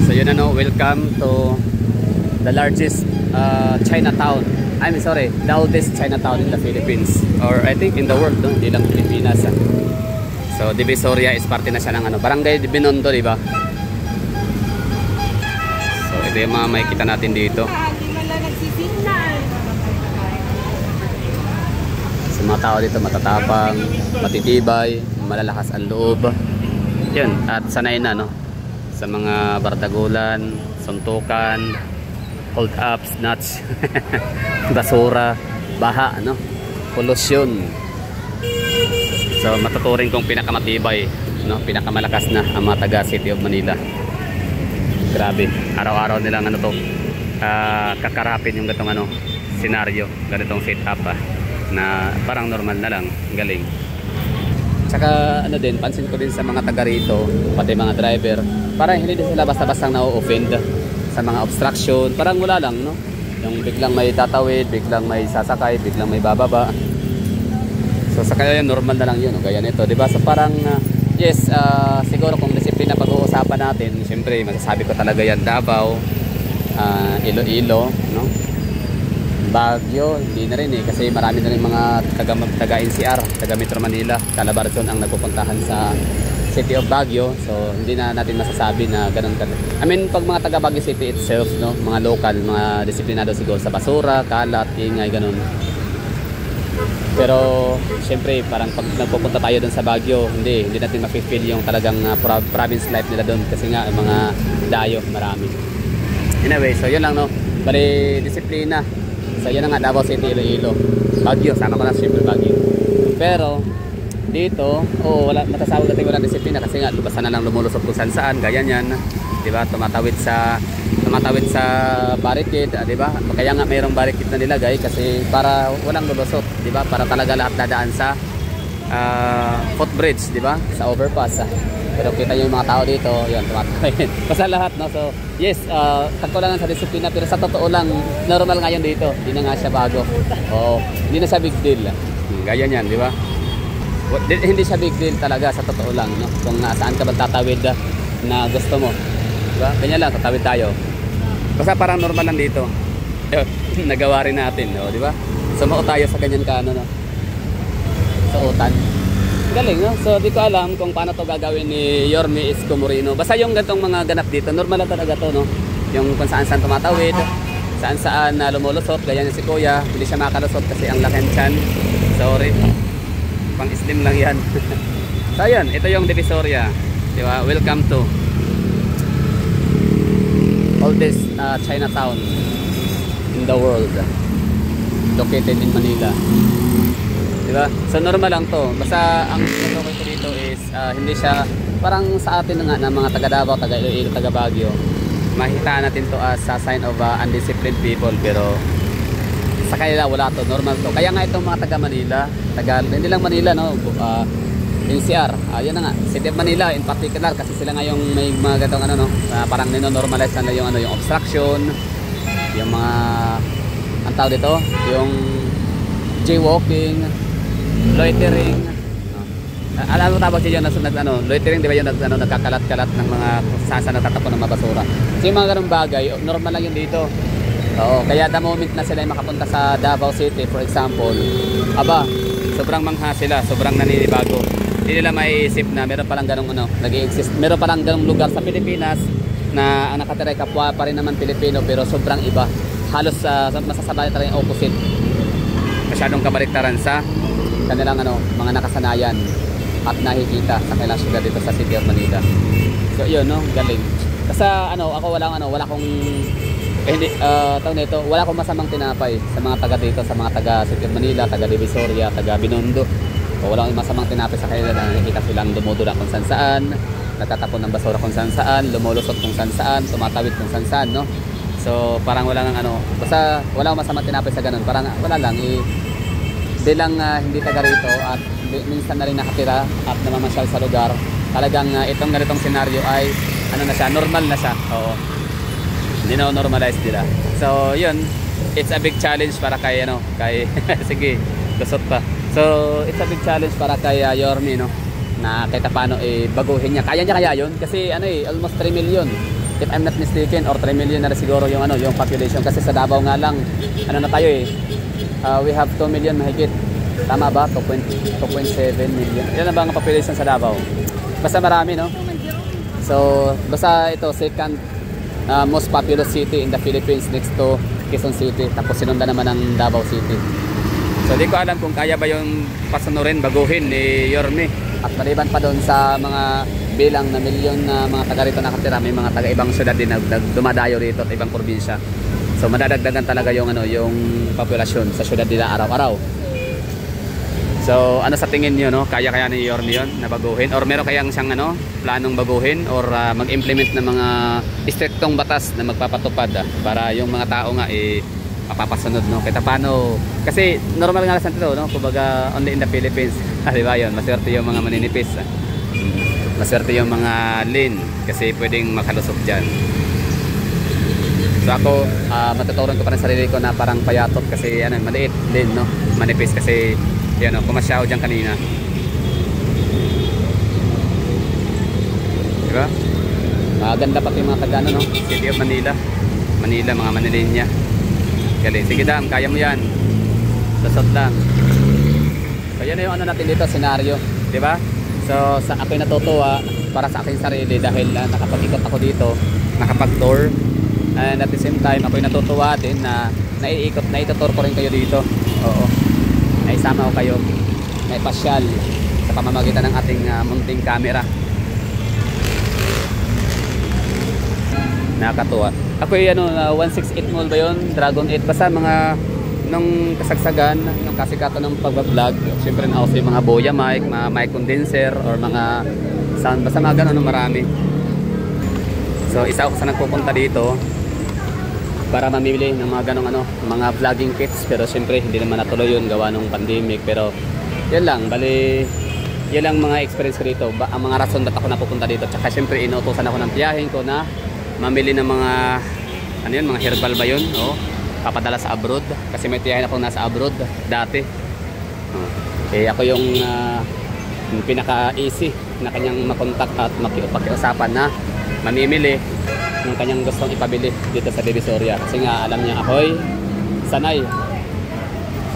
So yun ano, welcome to the largest Chinatown. I'm sorry, the oldest Chinatown in the Philippines, or I think in the world, no? Hindi lang Pilipinas. So Divisoria is parte na siya ng ano, Barangay Binondo, di ba? So ito yung mga makikita natin dito. So mga tao dito matatapang, matitibay, malalakas ang loob. Yun, at sanay na, no? Sa mga bardagulan, suntukan, hold ups, nuts, basura, baha, no? Pollution. So matuturing kong pinakamatibay, no? Pinakamalakas na ang mga taga City of Manila. Grabe, araw-araw nilang ano to, kakarapin yung ganitong ano, senaryo, ganitong setup na parang normal na lang, galing. Tsaka ano din, pansin ko din sa mga taga rito, pati mga driver, parang hindi din sila basta-basta na-offend sa mga obstruction, parang wala lang, no? Yung biglang may tatawid, biglang may sasakay, biglang may bababa. So sa kaya yun, normal na lang yun, gaya nito, di ba? So parang yes, siguro kung disiplina pag-uusapan natin, siyempre masasabi ko talaga yan, Davao, Iloilo, no? Baguio, hindi na rin kasi marami na rin mga taga NCR, taga Metro Manila, Calabarzon ang nagpupuntahan sa City of Baguio. So hindi na natin masasabi na ganun. I mean, pag mga taga Baguio City itself, no, mga local, mga disiplinado siguro sa basura, kalat, ingay, ganun. Pero syempre parang pag nagpupunta tayo doon sa Baguio, hindi natin ma-feel yung talagang province life nila doon kasi nga mga dayo marami. Anyway, so yun lang, no, bali disiplina. So yun na nga, Davao City, Iloilo, Baguio, sama ko na siyempre Baguio. Pero dito, wala, matasawag natin walang disiplina kasi nga basta na lang lumulusot kung saan gaya niyan, di ba? Tumatawid sa barricade, di ba? Kaya nga mayroong barricade na nilagay kasi para walang lulusot, di ba? Para talaga lahat dadaan sa footbridge, di ba? Sa overpass. Pero kita nyo yung mga tao dito, yun, tumatawid. Basta lahat, no? So, yes, tagkulangan sa disiplina, pero sa totoo lang, normal nga yun dito. Hindi na nga siya bago. Oo, hindi na siya big deal. Gaya niyan, di ba? Hindi siya big deal talaga, sa totoo lang, no? Kung saan ka ba tatawid na gusto mo. Di ba? Ganyan lang, tatawid tayo. Basta parang normal lang dito. Nagawa rin natin, no? Di ba? Sumuot tayo sa ganyan ka, ano, no? Suotan. Galing, no? So di ko alam kung paano to gagawin ni Yorme Isko Moreno. Basta yung gantong mga ganap dito, normal lang talaga to, no? Yung kung saan tumatawid, saan lumulusot, gaya niya si Kuya, hindi siya makalusot kasi ang laki ng tiyan. Sorry. Pang slim lang yan. So yun, ito yung Divisoria. Di ba? Welcome to oldest Chinatown in the world, located in Manila. Diba? So normal lang to. Basta ang okay ko dito is hindi siya parang sa atin nga na mga taga Davao, taga Iloilo, taga Baguio. Makita natin to as a sign of undisciplined people, pero sa kanila wala to, normal to. Kaya nga itong mga taga Manila, hindi lang Manila, no, NCR, yan na nga, City of Manila in particular, kasi sila nga yung may mga gatong ano, no, parang nino-normalize na yung ano, yung obstruction, yung mga ang tawag dito, yung jaywalking, loitering. Alam mo tawag siya yun, loitering, di ba yun, nagkakalat-kalat ng mga saan natatapon ng mga basura. So yung mga ganung bagay, normal lang yun dito. Oo, kaya the moment na sila ay makapunta sa Davao City, for example, aba, sobrang mangha sila, sobrang naninibago. Hindi nila maiisip na meron palang ganung nag-i-exist, meron palang ganung lugar sa Pilipinas na ang nakatira ay kapwa pa rin naman Pilipino, pero sobrang iba. Halos masasabay talaga yung opposite. Masyadong kabaliktaran sa kanilang mga nakasanayan at nakikita sa kanilang syudad dito sa City of Manila. So yun, no, galing. Kasi ako wala akong wala akong masamang tinapay sa mga taga dito, sa mga taga City of Manila, taga Divisoria, taga Binondo. O wala akong masamang tinapay sa kanila na nakikita silang dumudula kung saan, nagtatapon ng basura kung saan, lumulusot kung saan, tumatawid kung saan, no? So parang wala nang basta wala akong masamang tinapay sa ganun. Parang wala lang, bilang hindi taga rito at minsan na rin nakatira at namamasyal sa lugar, talagang itong ganitong senaryo ay na siya, normal na siya. Oo, hindi na normalize nila. So yun, it's a big challenge para kay sige, lusot pa. So it's a big challenge para kay Yorme, no, na kahit paano baguhin niya. Kaya niya kaya yun kasi almost 3 million if I'm not mistaken, or 3 million na rin siguro yung ano, yung population, kasi sa Davao nga lang ano na tayo eh, we have 2 million mahigit. Tama ba? 2.7 million. Yan na ba ang population sa Davao? Basta marami, no? So, basta ito, second most populous city in the Philippines next to Quezon City. Tapos sinundan naman ng Davao City. So, di ko alam kung kaya ba yung pasunurin, baguhin ni Yorme. At maliban pa doon sa mga bilang na milyon na mga taga rito nakatira, may mga taga ibang syudad din na dumadayo rito at ibang probinsya. So, madadagdagan talaga yung ano, yung populasyon sa syudad nila araw-araw. So, ano sa tingin niyo, no? Kaya ni Yorme yun na baguhin? Or meron kayang siyang ano, planong baguhin? Or mag-implement ng mga istriktong batas na magpapatupad para yung mga tao nga mapapasunod, no? Kahit paano, kasi normal nga sa ito, no? Kumbaga, only in the Philippines. Diba yun? Maswerte yung mga maninipis. Maswerte yung mga lean kasi pwedeng makalusok dyan. So ako, matuturon ko pa rin sarili ko na parang payatot kasi ano, maliit, lean, no? Manipis kasi yan, no? Kumasyaw dyan kanina. Diba? Ganda pati mga taga, no? City of Manila. Manila, mga Manilinya. Galing. Sige dam, kaya mo yan. Sasot lang. So yan na yung ano natin dito, senaryo. Diba? So sa ako'y natutuwa para sa aking sarili dahil nakapag-ikot ako dito, nakapag-tour. And at the same time, ako'y natutuwa din na naitutur ko rin kayo dito. Oo. Naisama ko kayo. Naipasyal sa pamamagitan ng ating munting camera. Nakakatuwa. Ako'y ano, 168 mall ba yun? Dragon 8. Basta mga nung kasagsagan, nung kasikato ng pagbablog, syempre na also yung mga boya mic, mga mic condenser, or mga sound. Basta mga ganun, marami. So isa ako sa nagpupunta dito para mamili ng mga ganong ano, mga vlogging kits, pero syempre hindi naman natuloy yun gawa ng pandemic. Pero yan lang, bali yan lang mga experience ko dito, ang mga rason ba't ako napupunta dito. Tsaka syempre inuutosan ako ng tiyahin ko na mamili ng mga ano yun, mga herbal ba yun, papadala sa abroad kasi may tiyahin ako nasa abroad dati. Ako yung pinaka easy na kanyang makontak at makiusapan na mamimili ng kanyang gustong ipabili dito sa Divisoria, kasi nga alam niya ako'y sanay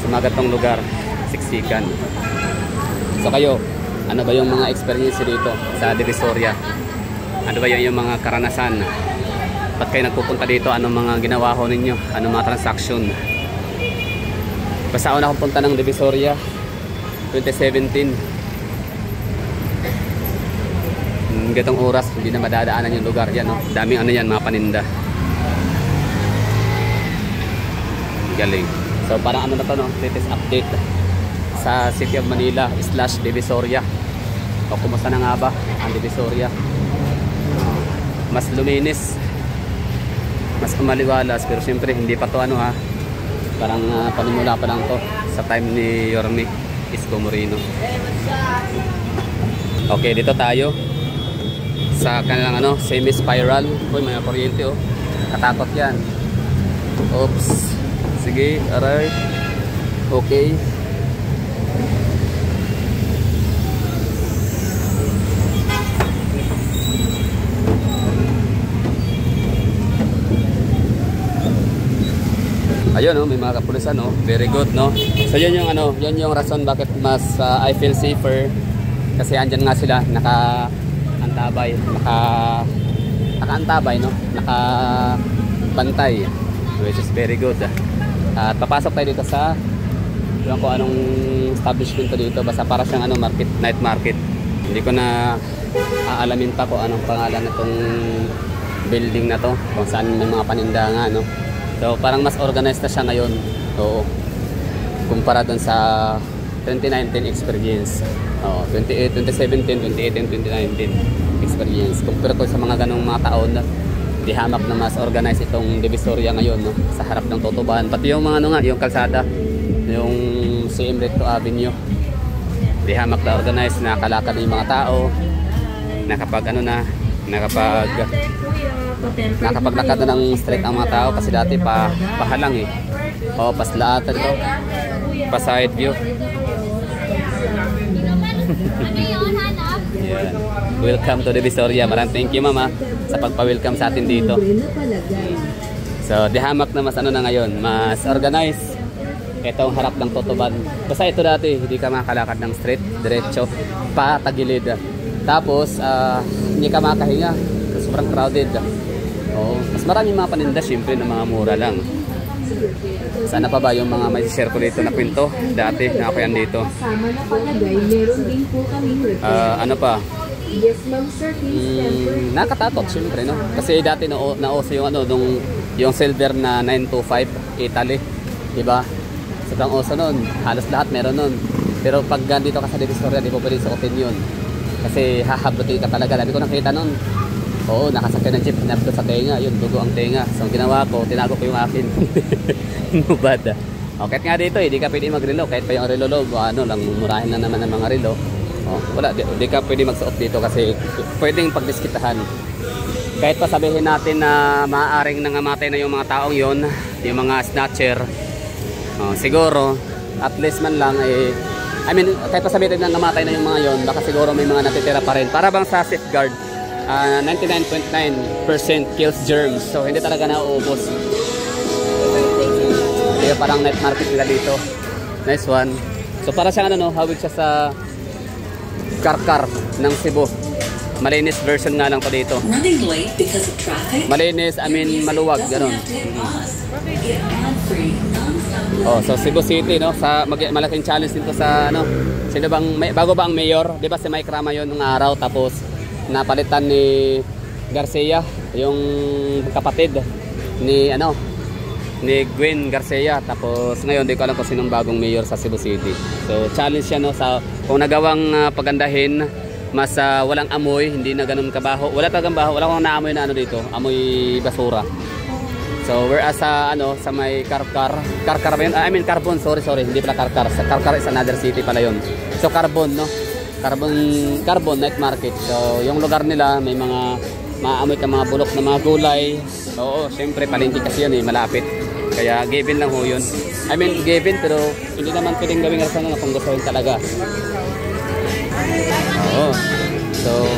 sa mga gatong lugar, siksikan. So kayo, ano ba yung mga experience dito sa Divisoria? Ano ba yung mga karanasan? Ba't kayo nagpupunta dito? Anong mga ginawa ho ninyo? Anong mga transaction? Basta ako nakapunta ng Divisoria 2017. Gatong oras, hindi na madadaanan yung lugar yan, no? Daming ano yan, mga paninda. Galing. So parang ano na to, no? Latest update sa City of Manila / Divisoria. O kumusta na nga ba ang Divisoria? Mas luminis, mas umaliwalas, pero siyempre hindi pa to ano ha. Parang panimula pa lang to sa time ni Yorme Isko Moreno. Okay, dito tayo sa kanilang ano, semi-spiral. Uy, may kuryente oh. Katakot yan. Oops. Sige, alright. Okay. Ayun oh, may mga kapulisan oh. Very good, no? So yun yung ano, yun yung rason bakit mas I feel safer kasi andyan nga sila naka-antabay, naka-antabay, no? Naka-bantay, which is very good. At papasok tayo dito sa yung kung anong establishment to dito, basta para siyang ano, market, night market. Hindi ko na aalamin pa kung anong pangalan nitong building na to, kung saan may mga paninda nga, no? So parang mas organized na siya ngayon. So kumpara dun sa 2019 experience. 2017, 2018, 2019 experience. Kumpara ko sa mga ganong mga taon, di hamak na mas organized itong Divisoria ngayon, no? Sa harap ng Totoban. Pati yung mga ano nga, yung kalsada, yung CM Recto Avenue. Di hamak na organized, nakalakad yung mga tao. Nakapag ano na, nakapaglakad na ng straight ang mga tao kasi dati pahalang eh. Paslaatan ito. Pa side view. Ano yun, hanap? Yan. Welcome to Divisoria. Maraming thank you mama sa pagpa-welcome sa atin dito. So, di hamak na mas ano na ngayon, mas organized. Itong harap ng Totoban. Basta ito dati, hindi ka makakalakad ng straight, diretso, patagilid. Tapos, hindi ka makahinga. Sobrang crowded. Oo. Mas maraming mga paninda, syempre, ng mga mura lang. Sana pa ba yung mga may circulate na kwento? Dati, na ako yan dito. Ano pa? Nakatakot, syempre, no? Kasi dati nauso yung ano, yung silver na 925 Italy. Diba? Sobrang uso nun. Halos lahat meron nun. Pero pag dito ka sa Divisoria, di po pwede suotin yun. Kasi hahablutin ka talaga. Dami ko nakita nun. Oo, nakasakyan ng jeep. Hinablot sa tenga. Yun, dugo ang tenga. So, ang ginawa ko, tinago ko yung akin. Nubad. O, kahit nga dito, di ka pwede mag-relo. Kahit pa yung relo low, ano lang, murahin na naman ng mga relo. O, wala, di ka pwede magsuot dito kasi pwedeng pagdiskitahan. Kahit pa sabihin natin na maaaring nangamatay na yung mga taong yon, yung mga snatcher. Siguro at least man lang I mean kahit pa sabihin na namatay na yung mga yon, baka siguro may mga natitira pa rin para bang sa safeguard. 99.9% kills germs, so hindi talaga nauubos. Kaya parang night market nila dito. Nice one. So para siyang ano, hawig siya sa Karkar ng Cebu. Malinis version nga lang pa dito. Malinis, I mean maluwag, gano'n. Oh, so Cebu City, no, sa malaking challenge dito sa ano, sino bang bago ba ang mayor, 'di ba si Mike Rama yon nung araw, tapos napalitan ni Garcia, yung kapatid ni ano, ni Gwen Garcia, tapos ngayon di ko alam kung sinong bagong mayor sa Cebu City. So challenge siya, no, sa kung nagawang pagandahin, mas walang amoy, hindi na ganun kabaho. Wala talagang baho, wala akong naamoy na ano dito, amoy basura. So whereas sa ano, sa may Karkar ba yun? I mean Carbon, sorry, hindi pala Karkar. Sa Karkar is another city pala yun. So Carbon, no? Carbon night market. So yung lugar nila may mga maamoy ka mga bulok na mga gulay. Oo, syempre palengke kasi yun malapit. Kaya given lang ho yun. I mean given, pero hindi naman pwedeng gawing rason na kung gusto yun talaga. Oo. So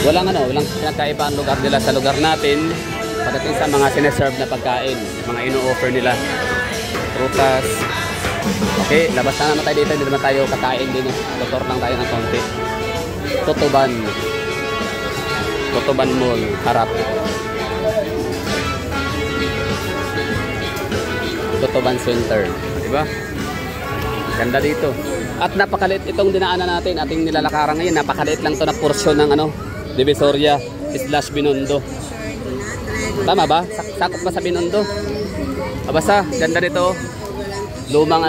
walang pinagkaiba ang lugar nila sa lugar natin. Pagdating sa mga sineserve na pagkain, mga ino-offer nila, prutas. Okay, labas na naman tayo dito, hindi naman tayo kakain din. Tutor lang tayo ng konti. Totoban Mall, harap. Totoban Center, diba? Ganda dito. At napakaliit itong dinaanan natin, ating nilalakaran ngayon. Napakaliit lang to na porsyon ng ano, Divisoria / Binondo. Tama ba? Sakop ba sa Binondo? Basta, ganda dito. Lumang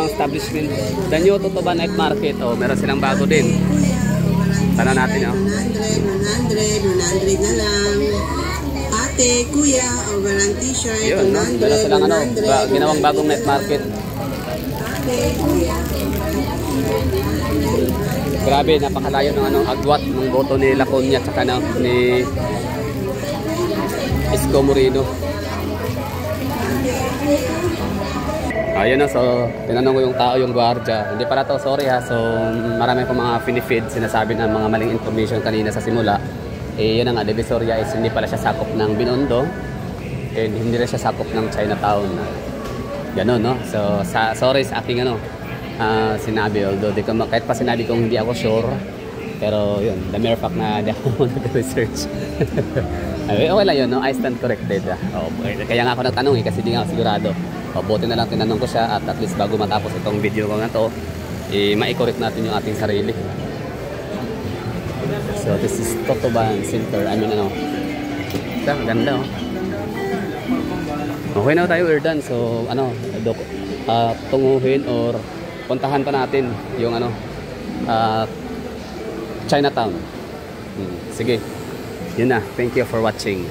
establishment. The new Totoban Night Market. Oh, meron silang bago din. Tara natin, oh. 100 na lang. Ate, kuya, walang t-shirt. Yun, no? Meron silang ginawang bagong night market. Grabe, napakalayo ng agwat ng boto ni Laconia at saka ni Isko Moreno. Ayun na, so tinanong ko yung tao, yung guardia. Hindi pala to, sorry ha. So marami akong mga finifeed, sinasabi ng mga maling information kanina sa simula. Yun na nga, Divisoria is hindi pala siya sakop ng Binondo. And hindi rin siya sakop ng Chinatown. Ganon, no? So sorry sa aking sinabi. Although kahit pa sinabi kong hindi ako sure. Pero yun, the mere fact na di ako nag-research. Okay lang yun, no? I stand corrected. Kaya nga ako nagtanong kasi di nga ako sigurado. Buti na lang tinanong ko siya at least bago matapos itong video ko na to, ma-correct natin yung ating sarili. So this is Totoban Center. I mean ganda, oh. Okay na tayo, we're done. So tunguhin or puntahan pa natin yung Chinatown. Sige. Yun na. Thank you for watching.